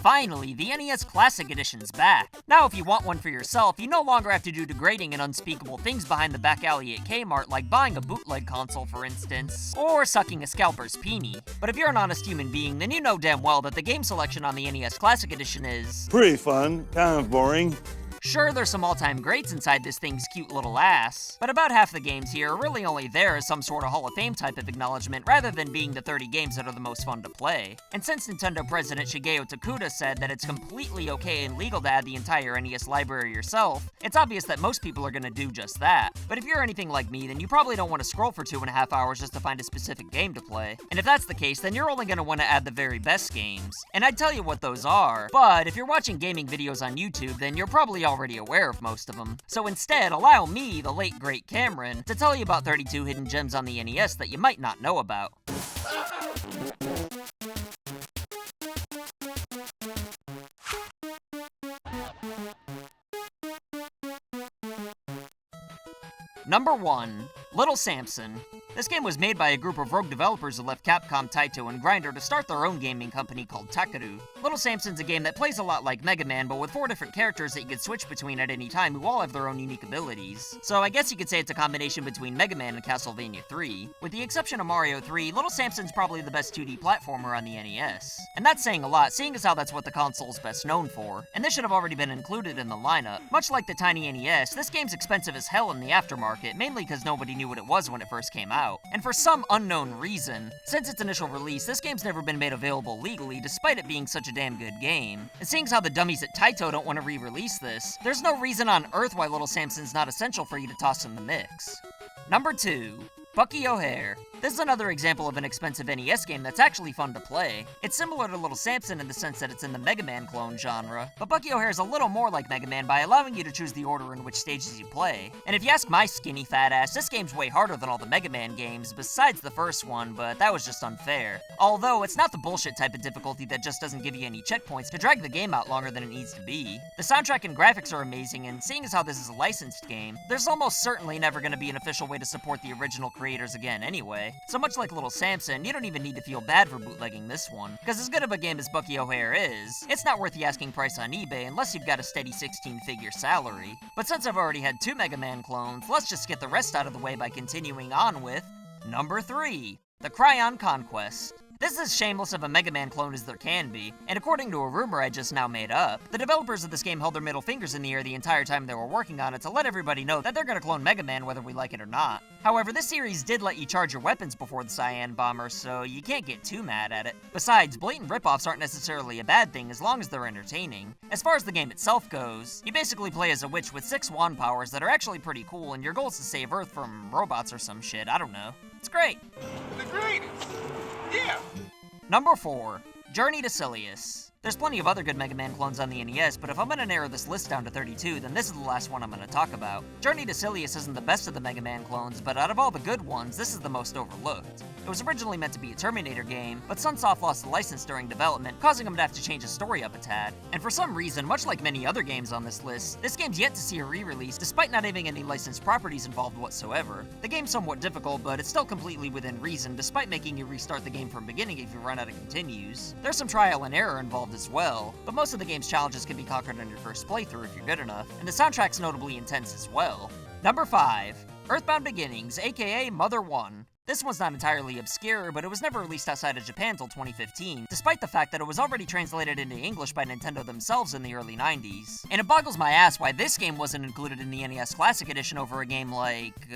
Finally, the NES Classic Edition's back. Now if you want one for yourself, you no longer have to do degrading and unspeakable things behind the back alley at Kmart, like buying a bootleg console for instance, or sucking a scalper's peenie. But if you're an honest human being, then you know damn well that the game selection on the NES Classic Edition is pretty fun, kind of boring. Sure, there's some all-time greats inside this thing's cute little ass, but about half the games here are really only there as some sort of Hall of Fame type of acknowledgement rather than being the 30 games that are the most fun to play. And since Nintendo President Shigeru Tokuda said that it's completely okay and legal to add the entire NES library yourself, it's obvious that most people are gonna do just that. But if you're anything like me, then you probably don't want to scroll for 2.5 hours just to find a specific game to play. And if that's the case, then you're only gonna want to add the very best games. And I'd tell you what those are, but if you're watching gaming videos on YouTube, then you're probably already aware of most of them. So instead, allow me, the late great Cameron, to tell you about 32 hidden gems on the NES that you might not know about. Number 1. Little Samson. This game was made by a group of rogue developers who left Capcom, Taito, and Grindr to start their own gaming company called Takeru. Little Samson's a game that plays a lot like Mega Man, but with 4 different characters that you can switch between at any time who all have their own unique abilities. So I guess you could say it's a combination between Mega Man and Castlevania 3. With the exception of Mario 3, Little Samson's probably the best 2D platformer on the NES. And that's saying a lot, seeing as how that's what the console's best known for. And this should have already been included in the lineup. Much like the tiny NES, this game's expensive as hell in the aftermarket, mainly because nobody knew what it was when it first came out. And for some unknown reason, since its initial release, this game's never been made available legally, despite it being such a damn good game. And seeing as how the dummies at Taito don't want to re-release this, there's no reason on earth why Little Samson's not essential for you to toss in the mix. Number 2. Bucky O'Hare. This is another example of an expensive NES game that's actually fun to play. It's similar to Little Samson in the sense that it's in the Mega Man clone genre, but Bucky O'Hare is a little more like Mega Man by allowing you to choose the order in which stages you play. And if you ask my skinny fat ass, this game's way harder than all the Mega Man games, besides the first one, but that was just unfair. Although, it's not the bullshit type of difficulty that just doesn't give you any checkpoints to drag the game out longer than it needs to be. The soundtrack and graphics are amazing, and seeing as how this is a licensed game, there's almost certainly never going to be an official way to support the original creators again anyway. So much like Little Samson, you don't even need to feel bad for bootlegging this one, because as good of a game as Bucky O'Hare is, it's not worth the asking price on eBay unless you've got a steady 16-figure salary. But since I've already had 2 Mega Man clones, let's just get the rest out of the way by continuing on with number 3, the Cryon Conquest. This is as shameless of a Mega Man clone as there can be, and according to a rumor I just now made up, the developers of this game held their middle fingers in the air the entire time they were working on it to let everybody know that they're gonna clone Mega Man whether we like it or not. However, this series did let you charge your weapons before the Cyan Bomber, so you can't get too mad at it. Besides, blatant ripoffs aren't necessarily a bad thing as long as they're entertaining. As far as the game itself goes, you basically play as a witch with 6 wand powers that are actually pretty cool, and your goal is to save Earth from robots or some shit, I don't know. It's great. The greatest! Yeah! Number 4. Journey to Silius. There's plenty of other good Mega Man clones on the NES, but if I'm gonna narrow this list down to 32, then this is the last one I'm gonna talk about. Journey to Silius isn't the best of the Mega Man clones, but out of all the good ones, this is the most overlooked. It was originally meant to be a Terminator game, but Sunsoft lost the license during development, causing them to have to change the story up a tad. And for some reason, much like many other games on this list, this game's yet to see a re-release despite not having any licensed properties involved whatsoever. The game's somewhat difficult, but it's still completely within reason, despite making you restart the game from beginning if you run out of continues. There's some trial and error involved as well, but most of the game's challenges can be conquered on your first playthrough if you're good enough, and the soundtrack's notably intense as well. Number 5. Earthbound Beginnings, aka Mother 1. This one's not entirely obscure, but it was never released outside of Japan till 2015, despite the fact that it was already translated into English by Nintendo themselves in the early 90s. And it boggles my ass why this game wasn't included in the NES Classic Edition over a game like,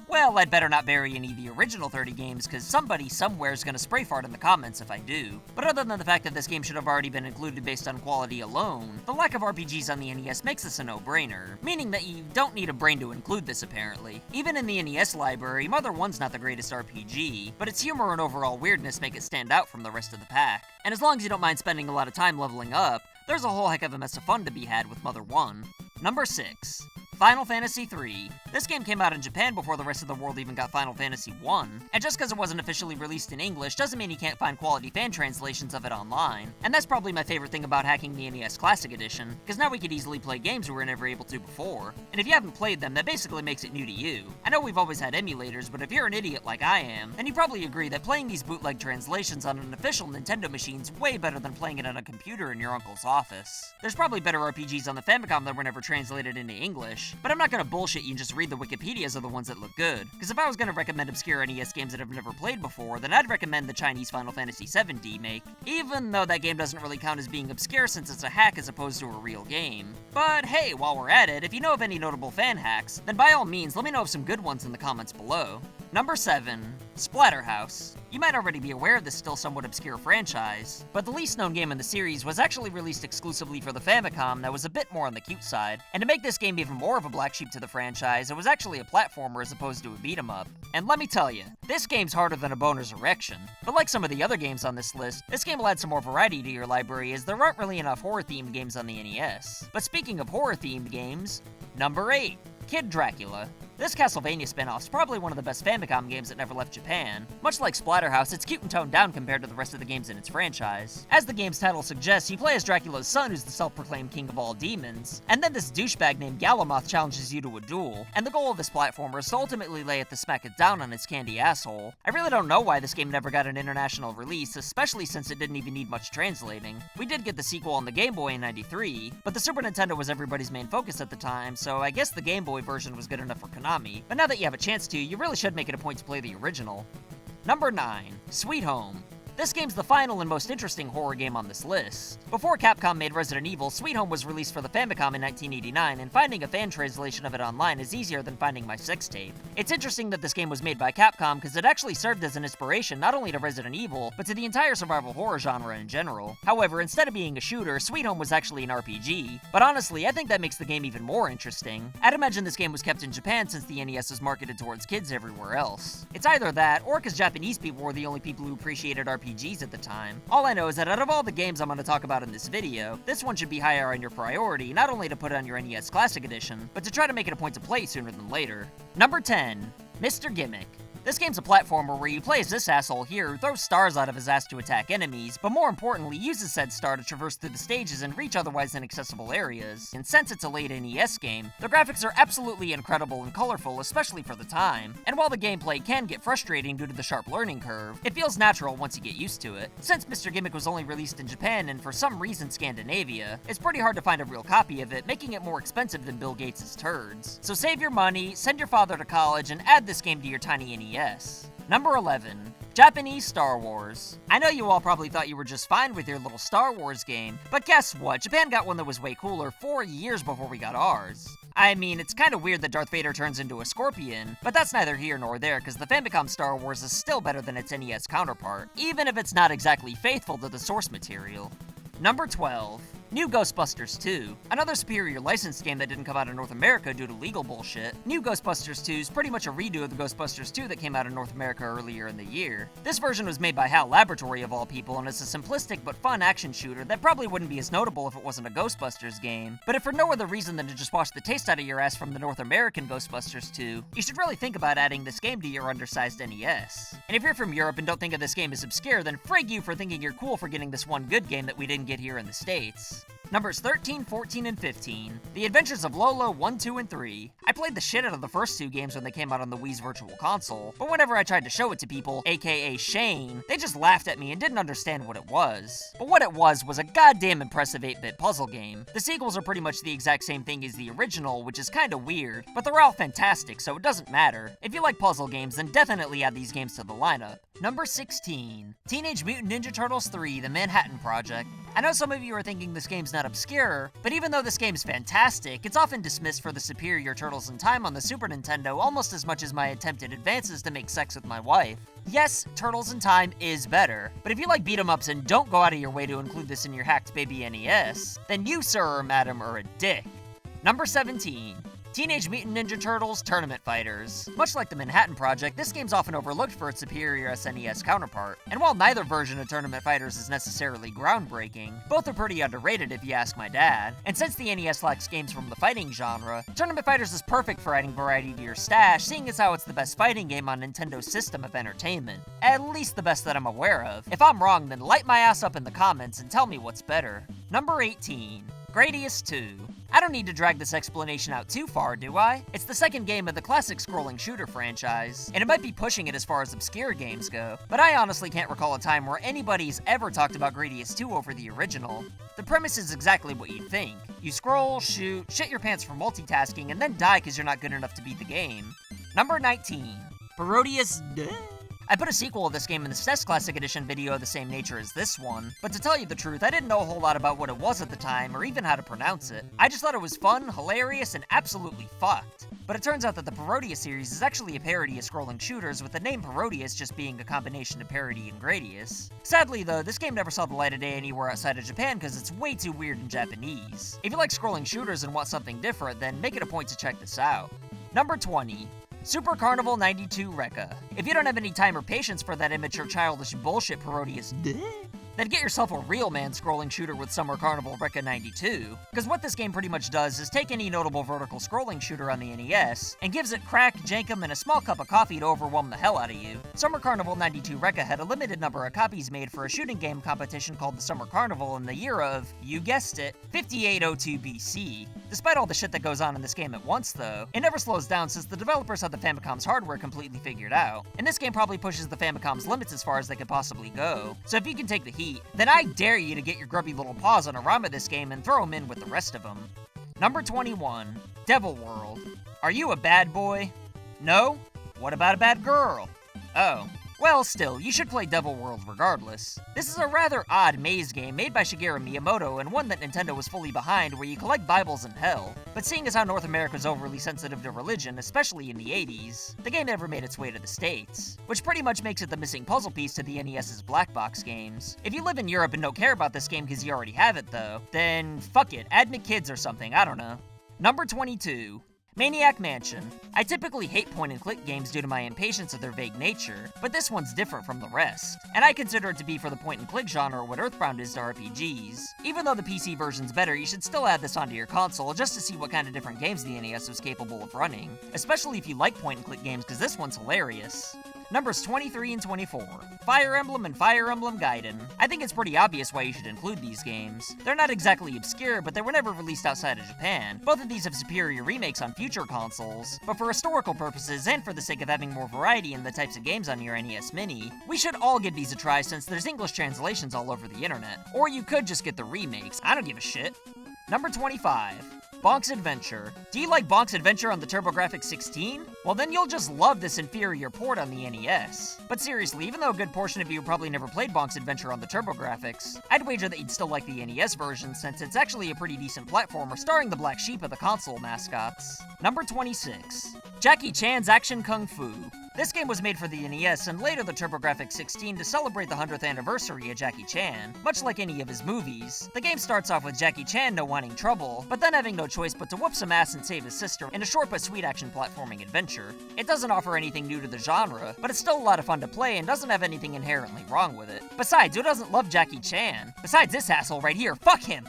well, I'd better not bury any of the original 30 games, cause somebody somewhere's gonna spray fart in the comments if I do. But other than the fact that this game should have already been included based on quality alone, the lack of RPGs on the NES makes this a no-brainer, meaning that you don't need a brain to include this apparently. Even in the NES library, Mother 1's not the greatest RPG, but its humor and overall weirdness make it stand out from the rest of the pack. And as long as you don't mind spending a lot of time leveling up, there's a whole heck of a mess of fun to be had with Mother 1. Number 6. Final Fantasy III. This game came out in Japan before the rest of the world even got Final Fantasy I, and just because it wasn't officially released in English doesn't mean you can't find quality fan translations of it online. And that's probably my favorite thing about hacking the NES Classic Edition, because now we could easily play games we were never able to before. And if you haven't played them, that basically makes it new to you. I know we've always had emulators, but if you're an idiot like I am, then you probably agree that playing these bootleg translations on an official Nintendo machine's way better than playing it on a computer in your uncle's office. There's probably better RPGs on the Famicom that were never translated into English, but I'm not gonna bullshit you and just read the Wikipedias of the ones that look good, because if I was gonna recommend obscure NES games that I've never played before, then I'd recommend the Chinese Final Fantasy VII remake, even though that game doesn't really count as being obscure since it's a hack as opposed to a real game. But hey, while we're at it, if you know of any notable fan hacks, then by all means let me know of some good ones in the comments below. Number 7. Splatterhouse. You might already be aware of this still somewhat obscure franchise, but the least known game in the series was actually released exclusively for the Famicom that was a bit more on the cute side, and to make this game even more of a black sheep to the franchise, it was actually a platformer as opposed to a beat-em-up. And let me tell you, this game's harder than a boner's erection, but like some of the other games on this list, this game will add some more variety to your library as there aren't really enough horror-themed games on the NES. But speaking of horror-themed games, number 8. Kid Dracula. This Castlevania spin-off is probably one of the best Famicom games that never left Japan. Much like Splatterhouse, it's cute and toned down compared to the rest of the games in its franchise. As the game's title suggests, you play as Dracula's son, who's the self-proclaimed king of all demons, and then this douchebag named Galamoth challenges you to a duel, and the goal of this platformer is to ultimately lay it to smack it down on its candy asshole. I really don't know why this game never got an international release, especially since it didn't even need much translating. We did get the sequel on the Game Boy in '93, but the Super Nintendo was everybody's main focus at the time, so I guess the Game Boy version was good enough for Konami, but now that you have a chance to, you really should make it a point to play the original. Number 9. Sweet Home. This game's the final and most interesting horror game on this list. Before Capcom made Resident Evil, Sweet Home was released for the Famicom in 1989, and finding a fan translation of it online is easier than finding my sex tape. It's interesting that this game was made by Capcom because it actually served as an inspiration not only to Resident Evil, but to the entire survival horror genre in general. However, instead of being a shooter, Sweet Home was actually an RPG. But honestly, I think that makes the game even more interesting. I'd imagine this game was kept in Japan since the NES was marketed towards kids everywhere else. It's either that, or because Japanese people were the only people who appreciated RPGs at the time. All I know is that out of all the games I'm going to talk about in this video, this one should be higher on your priority, not only to put it on your NES Classic Edition, but to try to make it a point to play sooner than later. Number 10. Mr. Gimmick. This game's a platformer where you play as this asshole here who throws stars out of his ass to attack enemies, but more importantly, uses said star to traverse through the stages and reach otherwise inaccessible areas. And since it's a late NES game, the graphics are absolutely incredible and colorful, especially for the time. And while the gameplay can get frustrating due to the sharp learning curve, it feels natural once you get used to it. Since Mr. Gimmick was only released in Japan and for some reason Scandinavia, it's pretty hard to find a real copy of it, making it more expensive than Bill Gates' turds. So save your money, send your father to college, and add this game to your tiny NES. Number 11. Japanese Star Wars. I know you all probably thought you were just fine with your little Star Wars game, but guess what? Japan got one that was way cooler 4 years before we got ours. I mean, it's kinda weird that Darth Vader turns into a scorpion, but that's neither here nor there because the Famicom Star Wars is still better than its NES counterpart, even if it's not exactly faithful to the source material. Number 12. New Ghostbusters 2. Another superior licensed game that didn't come out in North America due to legal bullshit. New Ghostbusters 2 is pretty much a redo of the Ghostbusters 2 that came out in North America earlier in the year. This version was made by HAL Laboratory of all people, and it's a simplistic but fun action shooter that probably wouldn't be as notable if it wasn't a Ghostbusters game. But if for no other reason than to just wash the taste out of your ass from the North American Ghostbusters 2, you should really think about adding this game to your undersized NES. And if you're from Europe and don't think of this game as obscure, then frig you for thinking you're cool for getting this one good game that we didn't get here in the States. Numbers 13, 14, and 15. The Adventures of Lolo 1, 2, and 3. I played the shit out of the first two games when they came out on the Wii's Virtual Console, but whenever I tried to show it to people, aka Shane, they just laughed at me and didn't understand what it was. But what it was a goddamn impressive 8-bit puzzle game. The sequels are pretty much the exact same thing as the original, which is kinda weird, but they're all fantastic, so it doesn't matter. If you like puzzle games, then definitely add these games to the lineup. Number 16. Teenage Mutant Ninja Turtles 3: The Manhattan Project. I know some of you are thinking this game's not obscure, but even though this game's fantastic, it's often dismissed for the superior Turtles in Time on the Super Nintendo almost as much as my attempted advances to make sex with my wife. Yes, Turtles in Time is better, but if you like beat-em-ups and don't go out of your way to include this in your hacked baby NES, then you, sir or madam, are a dick. Number 17. Teenage Mutant Ninja Turtles Tournament Fighters. Much like the Manhattan Project, this game's often overlooked for its superior SNES counterpart. And while neither version of Tournament Fighters is necessarily groundbreaking, both are pretty underrated if you ask my dad. And since the NES lacks games from the fighting genre, Tournament Fighters is perfect for adding variety to your stash, seeing as how it's the best fighting game on Nintendo's system of entertainment. At least the best that I'm aware of. If I'm wrong, then light my ass up in the comments and tell me what's better. Number 18. Gradius 2. I don't need to drag this explanation out too far, do I? It's the second game of the classic scrolling shooter franchise, and it might be pushing it as far as obscure games go, but I honestly can't recall a time where anybody's ever talked about Gradius 2 over the original. The premise is exactly what you'd think. You scroll, shoot, shit your pants for multitasking, and then die because you're not good enough to beat the game. Number 19. Parodius Duh. I put a sequel of this game in the NES Classic Edition video of the same nature as this one, but to tell you the truth, I didn't know a whole lot about what it was at the time, or even how to pronounce it. I just thought it was fun, hilarious, and absolutely fucked. But it turns out that the Parodius series is actually a parody of scrolling shooters, with the name Parodius just being a combination of parody and Gradius. Sadly though, this game never saw the light of day anywhere outside of Japan because it's way too weird in Japanese. If you like scrolling shooters and want something different, then make it a point to check this out. Number 20. Super Carnival 92 Rekka. If you don't have any time or patience for that immature childish bullshit Parodius then get yourself a real man scrolling shooter with Summer Carnival Rekka 92. Because what this game pretty much does is take any notable vertical scrolling shooter on the NES and gives it crack, jankum, and a small cup of coffee to overwhelm the hell out of you. Summer Carnival 92 Rekka had a limited number of copies made for a shooting game competition called the Summer Carnival in the year of, you guessed it, 5802 BC. Despite all the shit that goes on in this game at once though, it never slows down since the developers had the Famicom's hardware completely figured out. And this game probably pushes the Famicom's limits as far as they could possibly go. So if you can take the heat, then I dare you to get your grubby little paws on a ROM of this game and throw them in with the rest of them. Number 21. Devil World. Are you a bad boy? No? What about a bad girl? Oh. Well, still, you should play Devil World regardless. This is a rather odd maze game made by Shigeru Miyamoto and one that Nintendo was fully behind where you collect Bibles in hell. But seeing as how North America is overly sensitive to religion, especially in the 80s, the game never made its way to the States. Which pretty much makes it the missing puzzle piece to the NES's black box games. If you live in Europe and don't care about this game because you already have it though, then fuck it, add McKids or something, I don't know. Number 22. Maniac Mansion. I typically hate point-and-click games due to my impatience of their vague nature, but this one's different from the rest, and I consider it to be for the point-and-click genre what Earthbound is to RPGs. Even though the PC version's better, you should still add this onto your console just to see what kind of different games the NES was capable of running, especially if you like point-and-click games because this one's hilarious. Numbers 23 and 24. Fire Emblem and Fire Emblem Gaiden. I think it's pretty obvious why you should include these games. They're not exactly obscure, but they were never released outside of Japan. Both of these have superior remakes on future consoles, but for historical purposes and for the sake of having more variety in the types of games on your NES Mini, we should all give these a try since there's English translations all over the internet. Or you could just get the remakes, I don't give a shit. Number 25. Bonk's Adventure. Do you like Bonk's Adventure on the TurboGrafx 16? Well then you'll just love this inferior port on the NES. But seriously, even though a good portion of you probably never played Bonk's Adventure on the TurboGrafx, I'd wager that you'd still like the NES version since it's actually a pretty decent platformer starring the black sheep of the console mascots. Number 26. Jackie Chan's Action Kung Fu. This game was made for the NES and later the TurboGrafx 16 to celebrate the 100th anniversary of Jackie Chan. Much like any of his movies, the game starts off with Jackie Chan no wanting trouble, but then having no choice but to whoop some ass and save his sister in a short but sweet action platforming adventure. It doesn't offer anything new to the genre, but it's still a lot of fun to play and doesn't have anything inherently wrong with it. Besides, who doesn't love Jackie Chan? Besides this asshole right here, fuck him,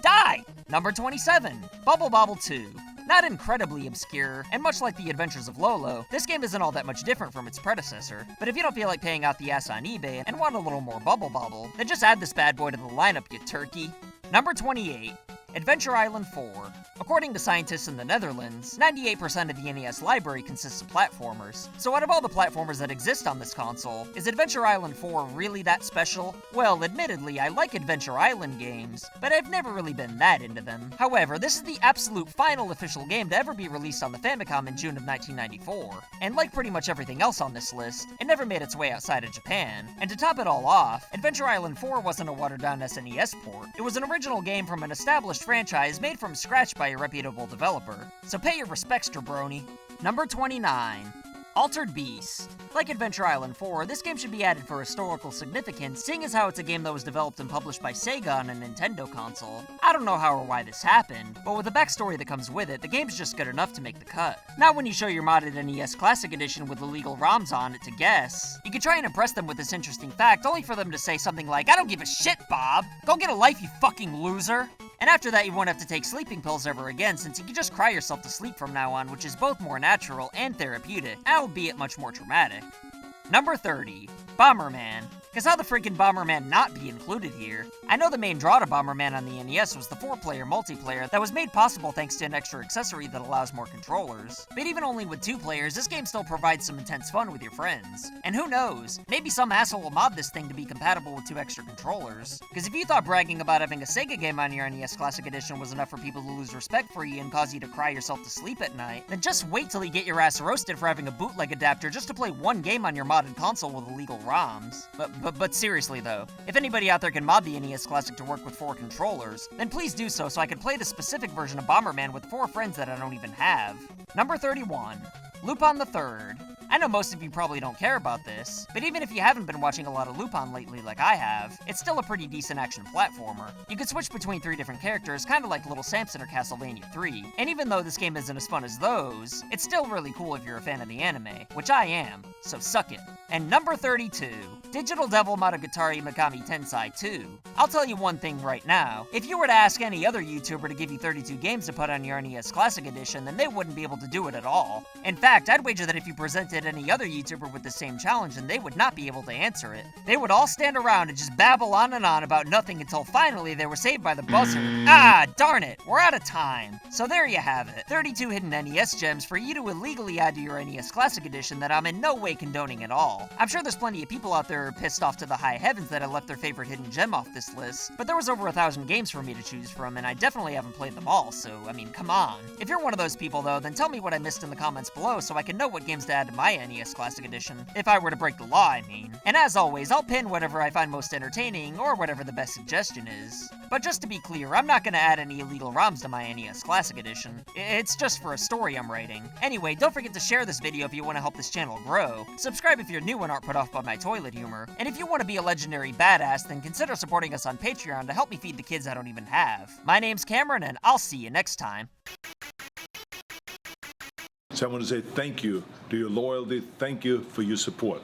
die! Number 27, Bubble Bobble 2. Not incredibly obscure, and much like the Adventures of Lolo, this game isn't all that much different from its predecessor. But if you don't feel like paying out the ass on eBay and want a little more Bubble Bobble, then just add this bad boy to the lineup, you turkey. Number 28. Adventure Island 4. According to scientists in the Netherlands, 98% of the NES library consists of platformers. So out of all the platformers that exist on this console, is Adventure Island 4 really that special? Well, admittedly, I like Adventure Island games, but I've never really been that into them. However, this is the absolute final official game to ever be released on the Famicom in June of 1994. And like pretty much everything else on this list, it never made its way outside of Japan. And to top it all off, Adventure Island 4 wasn't a watered-down SNES port. It was an original game from an established franchise made from scratch by a reputable developer. So pay your respects, jabroni. Number 29. Altered Beast. Like Adventure Island 4, this game should be added for historical significance, seeing as how it's a game that was developed and published by Sega on a Nintendo console. I don't know how or why this happened, but with the backstory that comes with it, the game's just good enough to make the cut. Not when you show your modded NES Classic Edition with illegal ROMs on it to guess. You can try and impress them with this interesting fact, only for them to say something like, "I don't give a shit, Bob! Go get a life, you fucking loser!" And after that, you won't have to take sleeping pills ever again, since you can just cry yourself to sleep from now on, which is both more natural and therapeutic, albeit much more traumatic. Number 30, Bomberman. Cause how the freaking Bomberman not be included here? I know the main draw to Bomberman on the NES was the 4-player multiplayer that was made possible thanks to an extra accessory that allows more controllers. But even only with 2 players, this game still provides some intense fun with your friends. And who knows, maybe some asshole will mod this thing to be compatible with 2 extra controllers. Cause if you thought bragging about having a Sega game on your NES Classic Edition was enough for people to lose respect for you and cause you to cry yourself to sleep at night, then just wait till you get your ass roasted for having a bootleg adapter just to play one game on your modded console with illegal ROMs. But seriously though, if anybody out there can mod the NES Classic to work with 4 controllers, then please do so I can play the specific version of Bomberman with 4 friends that I don't even have. Number 31, Lupin the Third. I know most of you probably don't care about this, but even if you haven't been watching a lot of Lupin lately like I have, it's still a pretty decent action platformer. You can switch between 3 different characters, kinda like Little Samson or Castlevania 3, and even though this game isn't as fun as those, it's still really cool if you're a fan of the anime, which I am, so suck it. And number 32, Digital Devil Monogatari Megami Tensei 2. I'll tell you one thing right now, if you were to ask any other YouTuber to give you 32 games to put on your NES Classic Edition, then they wouldn't be able to do it at all. In fact, I'd wager that if you presented any other YouTuber with the same challenge, then they would not be able to answer it. They would all stand around and just babble on and on about nothing until finally they were saved by the buzzer. Ah, darn it, we're out of time. So there you have it, 32 hidden NES gems for you to illegally add to your NES Classic Edition that I'm in no way condoning at all. I'm sure there's plenty of people out there pissed off to the high heavens that I left their favorite hidden gem off this list, but there was over 1,000 games for me to choose from, and I definitely haven't played them all, so, I mean, come on. If you're one of those people, though, then tell me what I missed in the comments below so I can know what games to add to my NES Classic Edition. If I were to break the law, I mean. And as always, I'll pin whatever I find most entertaining, or whatever the best suggestion is. But just to be clear, I'm not gonna add any illegal ROMs to my NES Classic Edition. It's just for a story I'm writing. Anyway, don't forget to share this video if you want to help this channel grow. Subscribe if you're new and aren't put off by my toilet humor. And if you want to be a legendary badass, then consider supporting us on Patreon to help me feed the kids I don't even have. My name's Cameron, and I'll see you next time. So I want to say thank you to your loyalty, thank you for your support.